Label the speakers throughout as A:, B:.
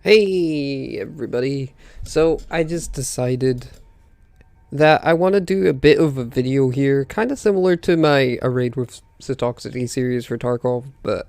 A: Hey everybody, so I just decided that I want to do a bit of a video here, kind of similar to my A Raid with Satoxity series for Tarkov, but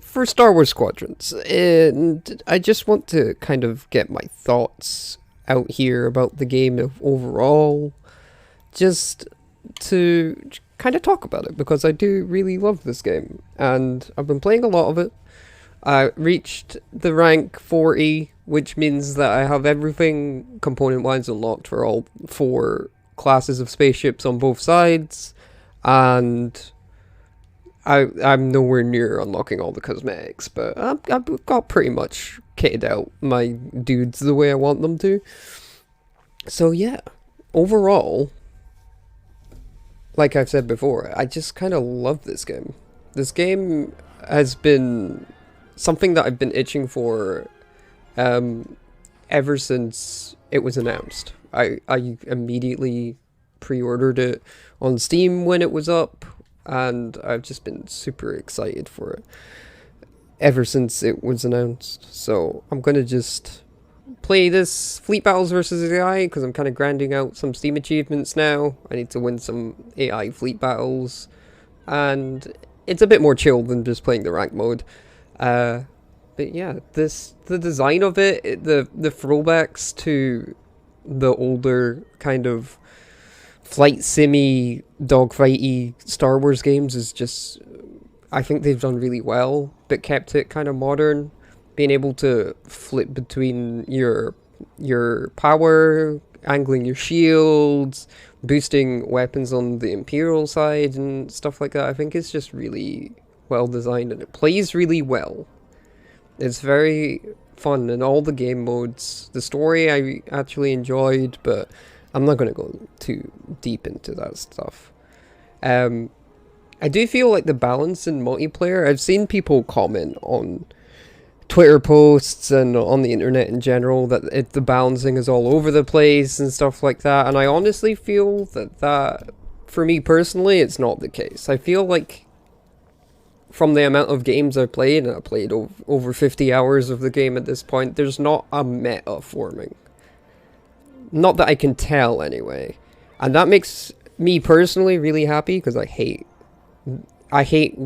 A: for Star Wars Squadrons. And I just want to kind of get my thoughts out here about the game overall, just to kind of talk about it, because I do really love this game, and I've been playing a lot of it. I reached the rank 40, which means that I have everything component-wise unlocked for all 4 classes of spaceships on both sides, and I'm nowhere near unlocking all the cosmetics, but I've got pretty much kitted out my dudes the way I want them to. So yeah, overall, like I've said before, I just kind of love this game. This game has been something that I've been itching for ever since it was announced. I immediately pre-ordered it on Steam when it was up, and I've just been super excited for it ever since it was announced. So I'm gonna just play this Fleet Battles versus AI because I'm kind of grinding out some Steam achievements now. I need to win some AI Fleet Battles, and it's a bit more chill than just playing the rank mode. But yeah, the design of it, the throwbacks to the older kind of flight simmy, dogfighty Star Wars games is just, I think they've done really well, but kept it kind of modern. Being able to flip between your power, angling your shields, boosting weapons on the Imperial side and stuff like that, I think it's just really well designed, and it plays really well. It's very fun in all the game modes. The story I actually enjoyed, but I'm not going to go too deep into that stuff. I do feel like the balance in multiplayer, I've seen people comment on Twitter posts and on the internet in general that the balancing is all over the place and stuff like that, and I honestly feel that for me personally, it's not the case. I feel like from the amount of games I've played, and I've played over 50 hours of the game at this point, there's not a meta forming. Not that I can tell, anyway. And that makes me personally really happy, because I hate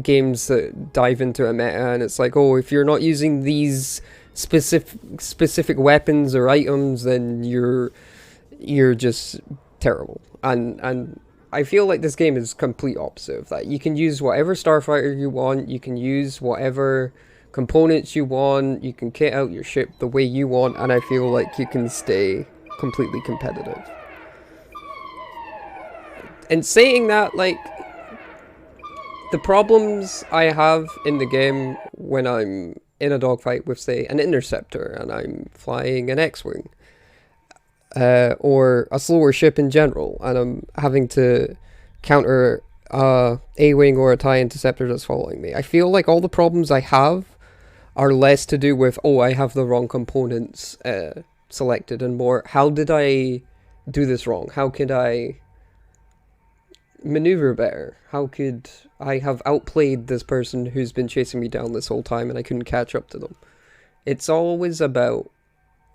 A: games that dive into a meta, and it's like, oh, if you're not using these specific weapons or items, then you're just terrible. And I feel like this game is complete opposite of that. You can use whatever starfighter you want, you can use whatever components you want, you can kit out your ship the way you want, and I feel like you can stay completely competitive. And saying that, like, the problems I have in the game when I'm in a dogfight with, say, an interceptor and I'm flying an X-Wing, or a slower ship in general, and I'm having to counter a A-Wing or a TIE interceptor that's following me. I feel like all the problems I have are less to do with, oh, I have the wrong components selected, and more, how did I do this wrong? How could I maneuver better? How could I have outplayed this person who's been chasing me down this whole time and I couldn't catch up to them? It's always about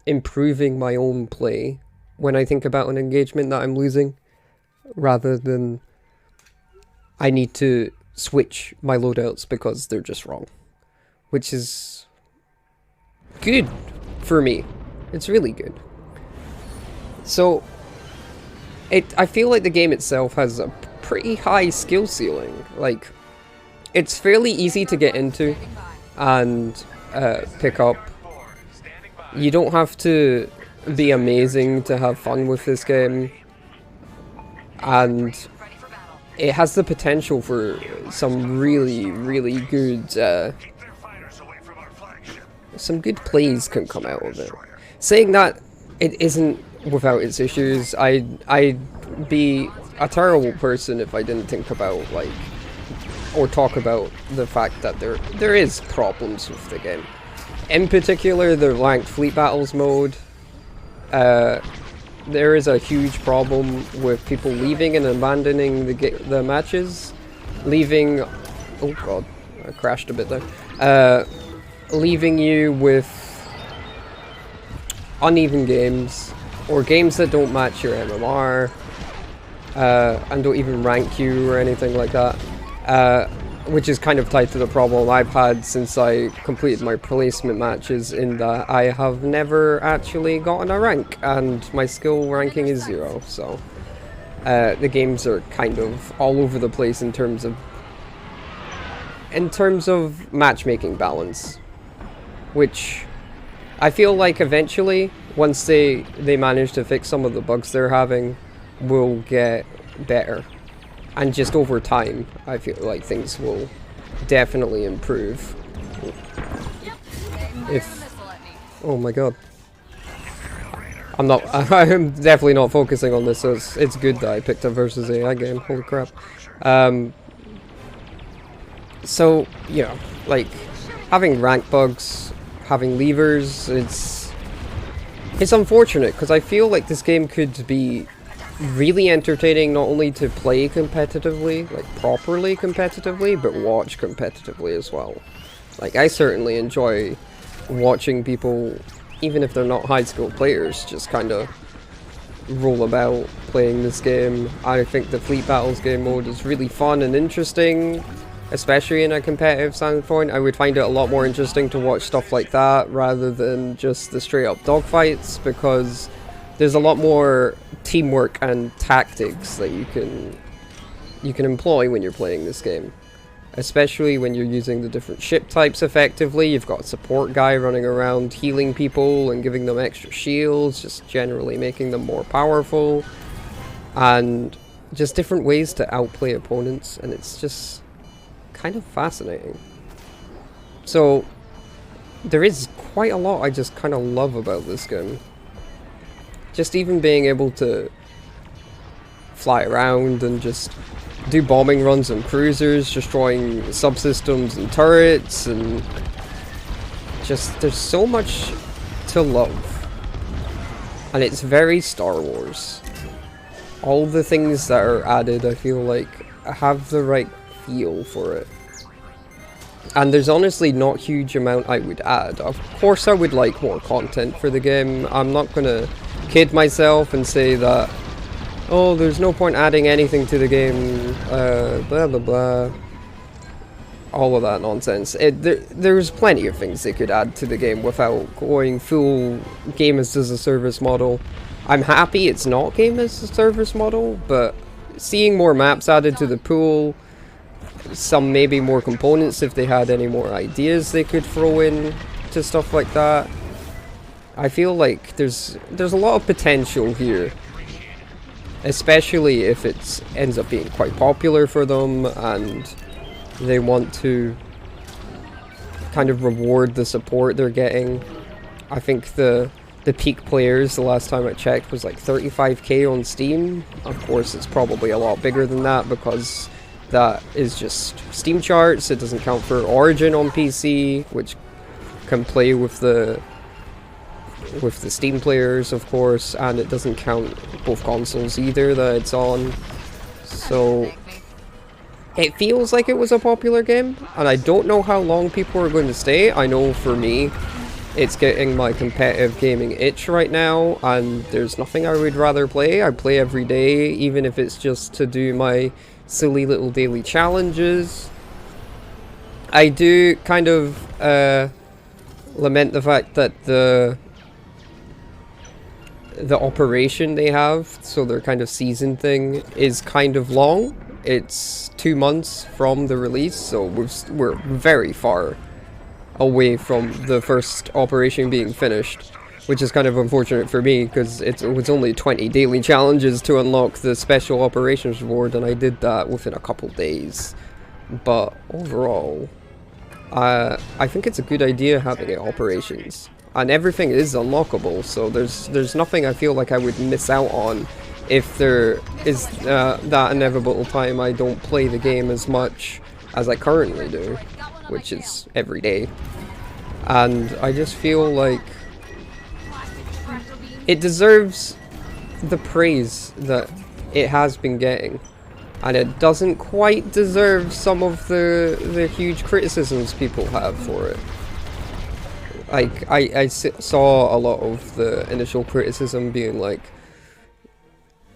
A: improving my own play when I think about an engagement that I'm losing, rather than I need to switch my loadouts because they're just wrong, which is good for me. It's really good. So I feel like the game itself has a pretty high skill ceiling. Like, it's fairly easy to get into and pick up. You don't have to be amazing to have fun with this game, and it has the potential for some really, really good, some good plays can come out of it. Saying that, it isn't without its issues. I'd be a terrible person if I didn't think about, like, or talk about the fact that there is problems with the game. In particular, the ranked Fleet Battles mode. There is a huge problem with people leaving and abandoning the matches. Leaving... Oh god, I crashed a bit there. Leaving you with uneven games, or games that don't match your MMR, and don't even rank you or anything like that, which is kind of tied to the problem I've had since I completed my placement matches, in that I have never actually gotten a rank, and my skill ranking is 0, so the games are kind of all over the place in terms of matchmaking balance, which I feel like eventually, once they manage to fix some of the bugs they're having, will get better. And just over time, I feel like things will definitely improve. Oh my god. I'm definitely not focusing on this, so it's good that I picked a versus AI game, holy crap. So, yeah, like, having rank bugs, having levers, it's unfortunate, because I feel like this game could be really entertaining, not only to play competitively, like properly competitively, but watch competitively as well. Like, I certainly enjoy watching people, even if they're not high skill players, just kind of roll about playing this game. I think the Fleet Battles game mode is really fun and interesting, especially in a competitive standpoint. I would find it a lot more interesting to watch stuff like that rather than just the straight up dogfights, because there's a lot more teamwork and tactics that you can employ when you're playing this game. Especially when you're using the different ship types effectively. You've got a support guy running around healing people and giving them extra shields, just generally making them more powerful. And just different ways to outplay opponents, and it's just kind of fascinating. So there is quite a lot I just kind of love about this game. Just even being able to fly around and just do bombing runs on cruisers, destroying subsystems and turrets, and just there's so much to love. And it's very Star Wars. All the things that are added, I feel like, have the right feel for it. And there's honestly not a huge amount I would add. Of course I would like more content for the game. I'm not gonna kid myself and say that, oh, there's no point adding anything to the game, blah blah blah, all of that nonsense. There's plenty of things they could add to the game without going full game as a service model. I'm happy it's not game as a service model, but seeing more maps added to the pool, some maybe more components if they had any more ideas they could throw in to stuff like that. I feel like there's a lot of potential here, especially if it ends up being quite popular for them and they want to kind of reward the support they're getting. I think the peak players, the last time I checked, was like 35k on Steam. Of course, it's probably a lot bigger than that because that is just Steam charts. It doesn't count for Origin on PC, which can play with the Steam players, of course, and it doesn't count both consoles either that it's on. So it feels like it was a popular game, and I don't know how long people are going to stay. I know for me, it's getting my competitive gaming itch right now, and there's nothing I would rather play. I play every day, even if it's just to do my silly little daily challenges. I do kind of lament the fact that the operation they have, so their kind of season thing, is kind of long. It's 2 months from the release, so we're very far away from the first operation being finished, which is kind of unfortunate for me because it was only 20 daily challenges to unlock the special operations reward, and I did that within a couple days. But overall, I think it's a good idea having it operations, and everything is unlockable, so there's nothing I feel like I would miss out on if there is that inevitable time I don't play the game as much as I currently do, which is every day. And I just feel like it deserves the praise that it has been getting, and it doesn't quite deserve some of the huge criticisms people have for it. Like, saw a lot of the initial criticism being like,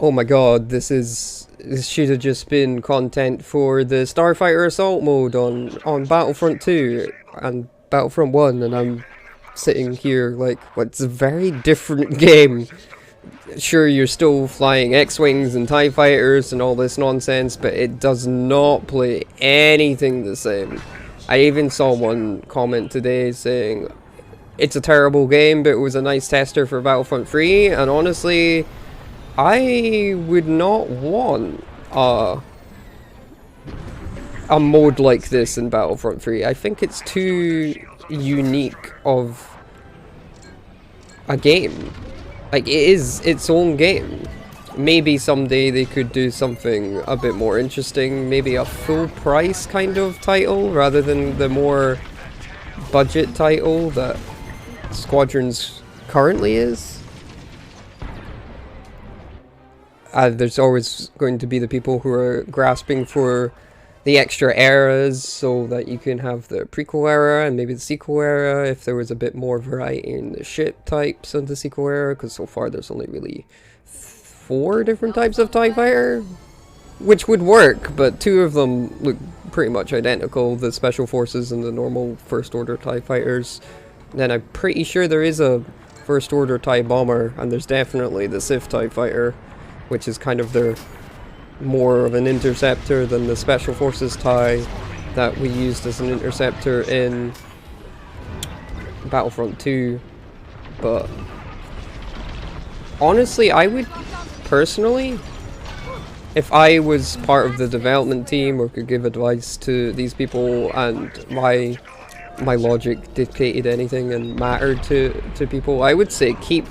A: oh my god, this should have just been content for the Starfighter Assault mode on Battlefront 2 and Battlefront 1, and I'm sitting here like, well, it's a very different game. Sure, you're still flying X-Wings and TIE Fighters and all this nonsense, but it does not play anything the same. I even saw one comment today saying, it's a terrible game, but it was a nice tester for Battlefront 3, and honestly, I would not want a mode like this in Battlefront 3. I think it's too unique of a game. Like, it is its own game. Maybe someday they could do something a bit more interesting, maybe a full price kind of title rather than the more budget title that Squadrons currently is. There's always going to be the people who are grasping for the extra eras so that you can have the prequel era and maybe the sequel era if there was a bit more variety in the ship types of the sequel era, because so far there's only really 4 different types of TIE Fighter, which would work, but 2 of them look pretty much identical, the Special Forces and the normal First Order TIE Fighters. Then I'm pretty sure there is a First Order TIE Bomber, and there's definitely the Sith TIE Fighter, which is kind of their more of an interceptor than the Special Forces TIE that we used as an interceptor in Battlefront 2. But honestly, I would personally, if I was part of the development team or could give advice to these people and my logic dictated anything and mattered to people, I would say keep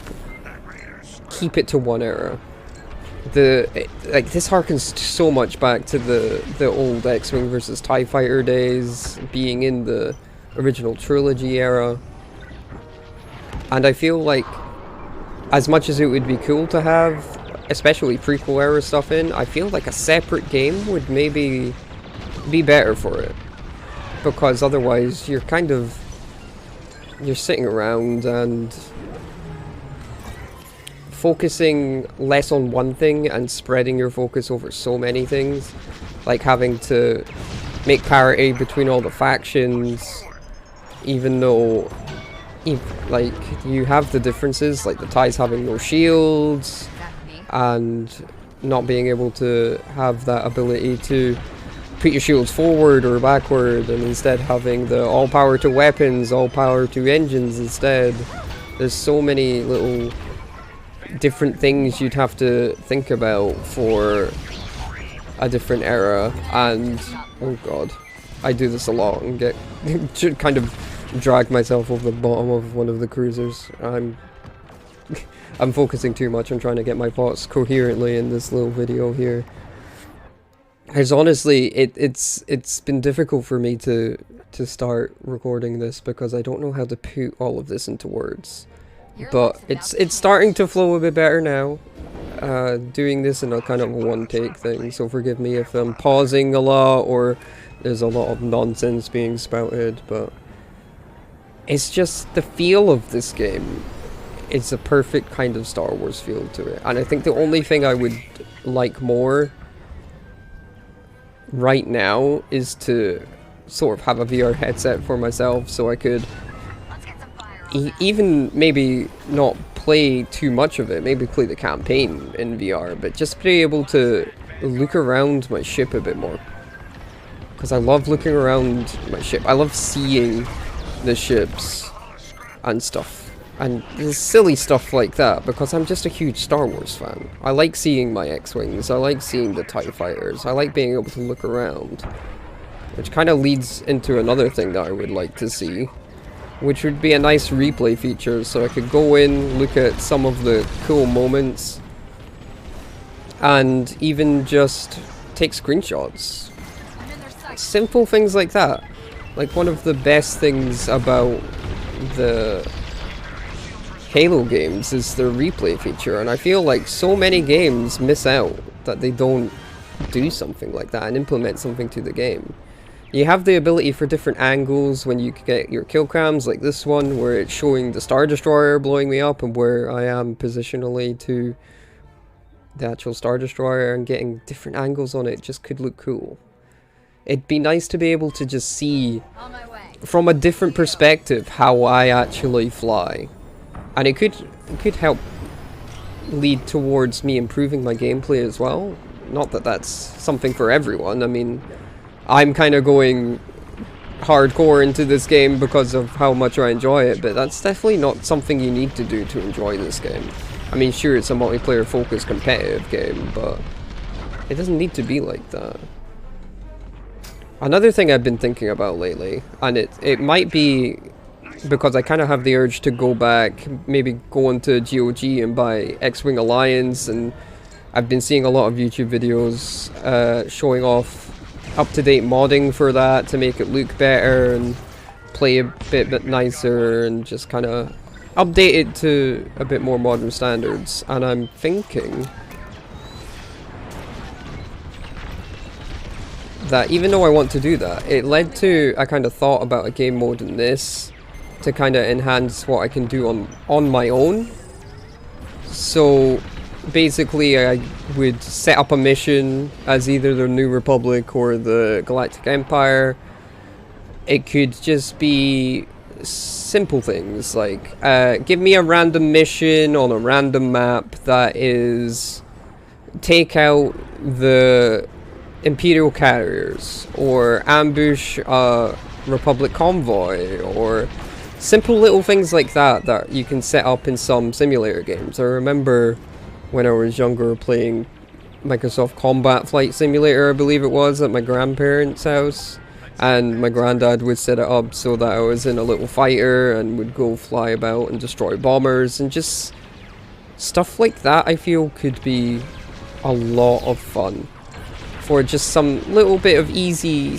A: it to one era. This harkens so much back to the old X-Wing versus TIE Fighter days, being in the original trilogy era. And I feel like, as much as it would be cool to have, especially prequel era stuff in, I feel like a separate game would maybe be better for it. Because otherwise you're sitting around and focusing less on one thing and spreading your focus over so many things, like having to make parity between all the factions, even though like you have the differences, like the TIEs having no shields and not being able to have that ability to put your shields forward or backward, and instead having the all power to weapons, all power to engines instead. There's so many little different things you'd have to think about for a different era, and oh god, I do this a lot and get should kind of drag myself over the bottom of one of the cruisers. I'm focusing too much on trying to get my thoughts coherently in this little video here. Because honestly, it's been difficult for me to start recording this because I don't know how to put all of this into words. But it's starting to flow a bit better now. Doing this in a kind of a one-take thing, so forgive me if I'm pausing a lot or there's a lot of nonsense being spouted, but it's just the feel of this game. It's a perfect kind of Star Wars feel to it, and I think the only thing I would like more right now is to sort of have a VR headset for myself so I could even maybe not play too much of it, maybe play the campaign in VR, but just be able to look around my ship a bit more. Because I love looking around my ship. I love seeing the ships and stuff. And silly stuff like that, because I'm just a huge Star Wars fan. I like seeing my X-Wings, I like seeing the TIE Fighters, I like being able to look around. Which kind of leads into another thing that I would like to see, which would be a nice replay feature, so I could go in, look at some of the cool moments, and even just take screenshots. Simple things like that. Like, one of the best things about the Halo games is their replay feature, and I feel like so many games miss out that they don't do something like that and implement something to the game. You have the ability for different angles when you get your kill cams, like this one, where it's showing the Star Destroyer blowing me up and where I am positionally to the actual Star Destroyer, and getting different angles on it just could look cool. It'd be nice to be able to just see from a different perspective how I actually fly. And it could help lead towards me improving my gameplay as well. Not that that's something for everyone. I mean, I'm kind of going hardcore into this game because of how much I enjoy it, but that's definitely not something you need to do to enjoy this game. I mean, sure, it's a multiplayer focused competitive game, but it doesn't need to be like that. Another thing I've been thinking about lately, and it might be because I kind of have the urge to go back, maybe go into GOG and buy X-Wing Alliance, and I've been seeing a lot of YouTube videos showing off up-to-date modding for that to make it look better and play a bit nicer and just kind of update it to a bit more modern standards. And I'm thinking that even though I want to do that, it led to I kind of thought about a game mode in this to kind of enhance what I can do on my own. So basically I would set up a mission as either the New Republic or the Galactic Empire. It could just be simple things like give me a random mission on a random map that is take out the Imperial carriers, or ambush a Republic convoy, or simple little things like that that you can set up in some simulator games. I remember when I was younger playing Microsoft Combat Flight Simulator, I believe it was, at my grandparents' house, and my granddad would set it up so that I was in a little fighter and would go fly about and destroy bombers, and just stuff like that I feel could be a lot of fun for just some little bit of easy,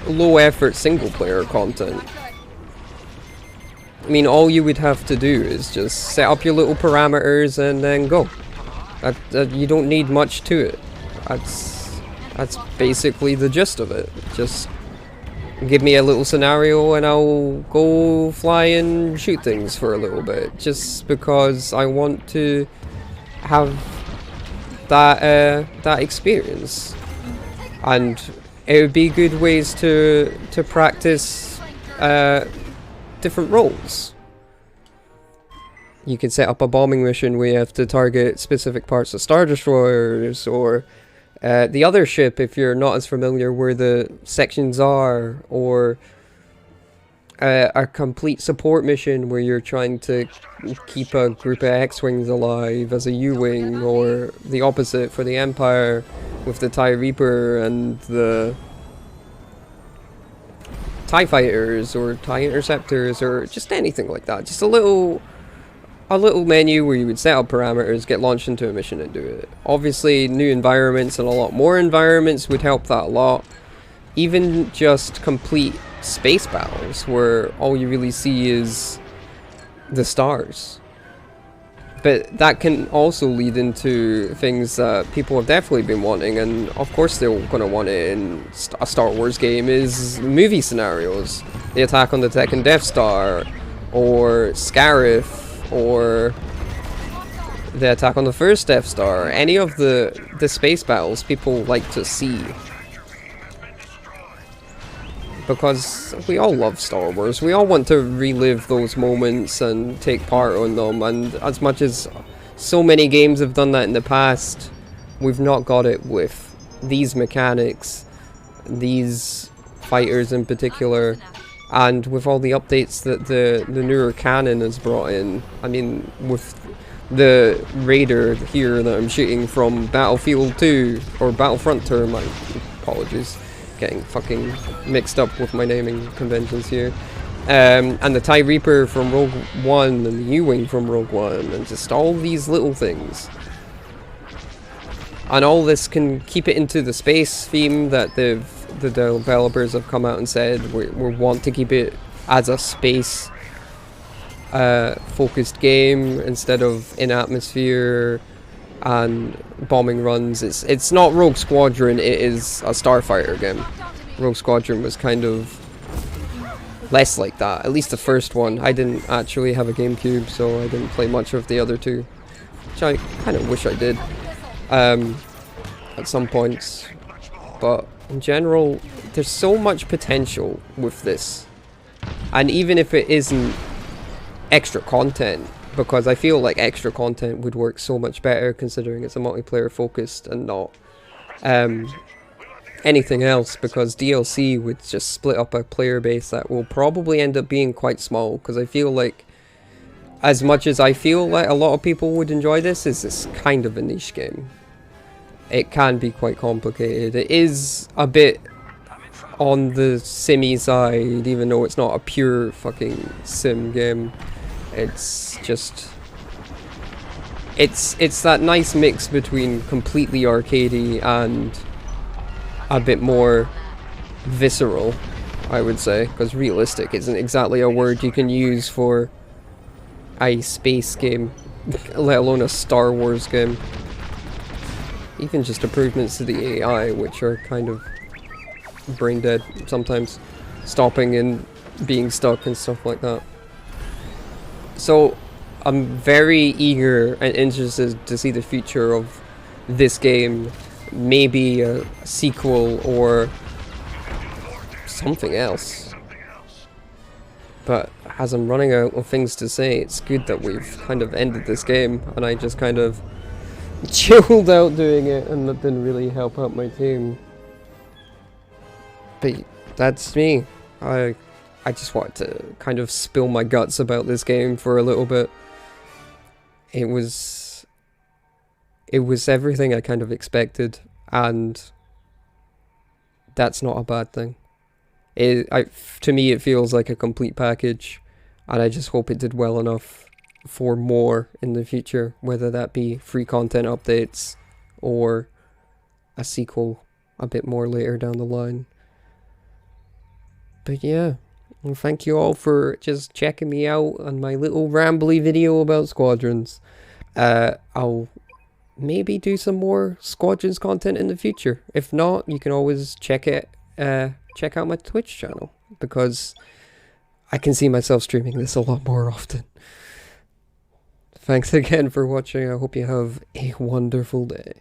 A: low effort single player content. I mean, all you would have to do is just set up your little parameters and then go. You don't need much to it. That's basically the gist of it. Just give me a little scenario and I'll go fly and shoot things for a little bit, just because I want to have that experience. And it would be good ways to practice different roles. You could set up a bombing mission where you have to target specific parts of Star Destroyers, or the other ship if you're not as familiar where the sections are, or a complete support mission where you're trying to keep a group of X-Wings alive as a U-Wing, or the opposite for the Empire with the TIE Reaper and the TIE Fighters or TIE Interceptors, or just anything like that. Just a little menu where you would set up parameters, get launched into a mission and do it. Obviously new environments and a lot more environments would help that a lot. Even just complete space battles where all you really see is the stars. But that can also lead into things that people have definitely been wanting, and of course they're going to want it in a Star Wars game, is movie scenarios. The attack on the Tekken Death Star, or Scarif, or the attack on the first Death Star. Any of the space battles people like to see, because we all love Star Wars. We all want to relive those moments and take part in them, and as much as so many games have done that in the past, we've not got it with these mechanics, these fighters in particular, and with all the updates that the newer canon has brought in. I mean, with the Raider here that I'm shooting from Battlefield 2, or Battlefront 2, my apologies, getting fucking mixed up with my naming conventions here, and the TIE Reaper from Rogue One, and the U-Wing from Rogue One, and just all these little things. And all this can keep it into the space theme that the developers have come out and said we want to keep it as a space focused game instead of in atmosphere and bombing runs. It's not Rogue Squadron, it is a starfighter game. Rogue Squadron was kind of less like that. At least the first one. I didn't actually have a GameCube, so I didn't play much of the other two, which I kind of wish I did at some points. But in general, there's so much potential with this. And even if it isn't extra content, because I feel like extra content would work so much better considering it's a multiplayer focused and not anything else, because DLC would just split up a player base that will probably end up being quite small, because I feel like as much as I feel like a lot of people would enjoy this, is kind of a niche game. It can be quite complicated. It is a bit on the simmy side, even though it's not a pure fucking sim game. It's just it's that nice mix between completely arcadey and a bit more visceral, I would say, because realistic isn't exactly a word you can use for a space game, let alone a Star Wars game. Even just improvements to the AI, which are kind of brain dead sometimes, stopping and being stuck and stuff like that. So I'm very eager and interested to see the future of this game. Maybe a sequel or something else. But as I'm running out of things to say, it's good that we've kind of ended this game and I just kind of chilled out doing it, and that didn't really help out my team. But that's me. I just wanted to kind of spill my guts about this game for a little bit. It was everything I kind of expected, and that's not a bad thing. To me, it feels like a complete package, and I just hope it did well enough for more in the future, whether that be free content updates or a sequel a bit more later down the line. But yeah, well, thank you all for just checking me out on my little rambly video about Squadrons. I'll maybe do some more Squadrons content in the future. If not, you can always check out my Twitch channel, because I can see myself streaming this a lot more often. Thanks again for watching. I hope you have a wonderful day.